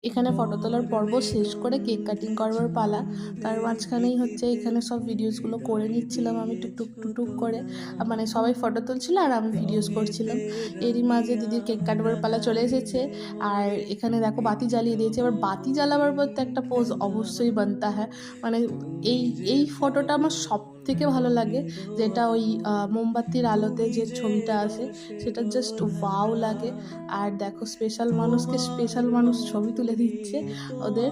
এখানে ফটো তোলার পর্ব শেষ করে কেক কাটিং করবার পালা। তার মাঝখানেই হচ্ছে এখানে সব ভিডিওসগুলো করে নিচ্ছিলাম আমি টুকটুক টুকটুক করে। মানে সবাই ফটো তুলছিল আর আমি ভিডিওস করছিলাম। এরই মাঝে দিদির কেক কাটবার পালা চলে এসেছে। আর এখানে দেখো বাতি জ্বালিয়ে দিয়েছে। এবার বাতি জ্বালাবার পর তো একটা পোজ অবশ্যই বানতা হ্যায়। মানে এই এই ফটোটা আমার সবথেকে ভালো লাগে, যেটা ওই মোমবাতির আলোতে যে ছবিটা আসে সেটা জাস্ট ওয়াও লাগে। আর দেখো স্পেশাল মানুষকে স্পেশাল মানুষ ছবি তুলে দিচ্ছে ওদের।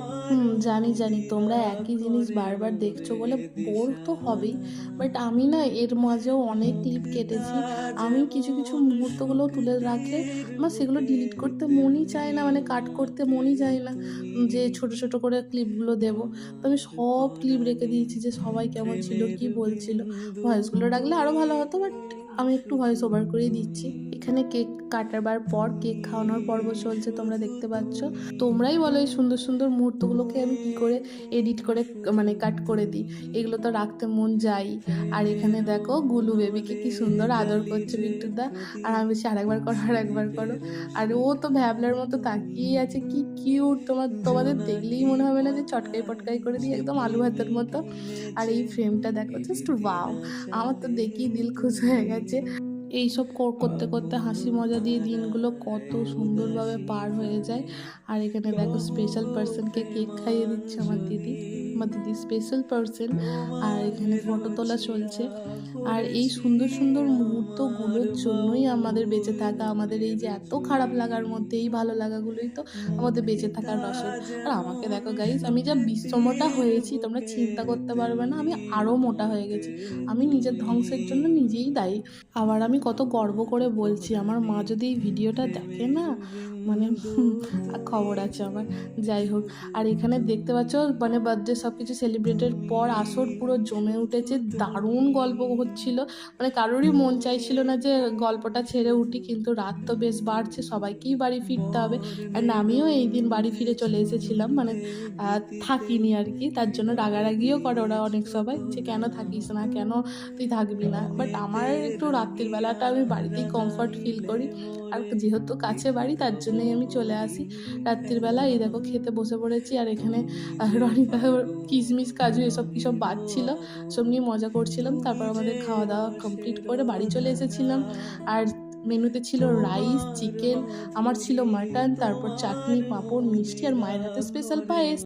জানি জানি তোমরা একই জিনিস বারবার দেখছো বলে বোর তো হবেই, বাট আমি না এর মাঝেও অনেক ক্লিপ কেটেছি। আমি কিছু কিছু মুহূর্তগুলো তুলে রাখলে আমার সেগুলো ডিলিট করতে মনই চায় না, মানে কাট করতে মনই চায় না যে ছোট ছোট করে ক্লিপগুলো দেবো। তো আমি সব ক্লিপ রেখে দিয়েছি যে সবাই কেমন ছিল, কি বলছিল। ভয়েসগুলো রাখলে আরও ভালো হতো, বাট আমি একটু ভয়েস ওভার করেই দিচ্ছি। এখানে কেক কাটাবার পর কেক খাওয়ানোর পর্ব চলছে, তোমরা দেখতে পাচ্ছ। তোমরাই বলো এই সুন্দর সুন্দর মুহূর্তগুলোকে আমি কি করে এডিট করে মানে কাট করে দিই। এগুলো তো রাখতে মন যাই। আর এখানে দেখো গুলু বেবিকে কি সুন্দর আদর করছে বিট্টুদা। আর আমি বলছি আরেকবার করো আরেকবার করো। আর ও তো ভ্যাবলার মতো তাকিয়ে আছে, কি কিউট। তোমাদের দেখলেই মনে হবে না যে চটকাই পটকাই করে দিই, একদম আলু ভাতের মতো। আর এই ফ্রেমটা দেখো, জাস্ট ওয়াও। আমার তো দেখেই দিল খুশ হয়ে গেছে। এইসব করতে করতে হাসি মজা দিয়ে দিনগুলো কত সুন্দরভাবে পার হয়ে যায়। আর এখানে দেখো স্পেশাল পার্সনকে কেক খাইয়ে দিচ্ছে আমার দিদি স্পেশাল পার্সন। আর এখানে ফটো তোলা চলছে। আর এই সুন্দর সুন্দর মুহূর্তগুলোর জন্যই আমাদের বেঁচে থাকা, আমাদের এই যে এত খারাপ লাগার মধ্যে এই ভালো লাগাগুলোই তো আমাদের বেঁচে থাকার রসদ। আর আমাকে দেখো গাইজ, আমি যা মোটা হয়েছি তোমরা চিন্তা করতে পারবে না। আমি আরও মোটা হয়ে গেছি। আমি নিজের ধ্বংসের জন্য নিজেই দায়ী। আবার আমি কত গর্ব করে বলছি, আমার মা যদি এই ভিডিওটা দেখে না, মানে খবর আছে আমার। যাই হোক, আর এখানে দেখতে পাচ্ছ মানে বার্থডে সব কিছু সেলিব্রেটের পর আসর পুরো জমে উঠেছে। দারুণ গল্প হচ্ছিল, মানে কারোরই মন চাইছিল না যে গল্পটা ছেড়ে উঠি, কিন্তু রাত তো বেশ বাড়ছে, সবাইকেই বাড়ি ফিরতে হবে। অ্যান্ড আমিও এই দিন বাড়ি ফিরে চলে এসেছিলাম, মানে থাকিনি আর কি। তার জন্য রাগারাগিও করে ওরা অনেক সবাই, যে কেন থাকিস না, কেন তুই থাকবি না। বাট আমার একটু রাত্রির বেলাটা আমি বাড়িতেই কমফর্ট ফিল করি। আর যেহেতু কাছে বাড়ি তার জন্যই আমি চলে আসি রাত্রির বেলা। এই দেখো খেতে বসে পড়েছি। আর এখানে রনিতা কিশমিশ কাজু এসব কী সব বাজছিল, সব নিয়ে মজা করছিলাম। তারপর আমাদের খাওয়া দাওয়া কমপ্লিট করে বাড়ি চলে এসেছিলাম। আর মেনুতে ছিল রাইস, চিকেন, আমার ছিল মাটন, তারপর চাটনি, পাঁপড়, মিষ্টি, আর মায়ের হাতে স্পেশাল পায়েস।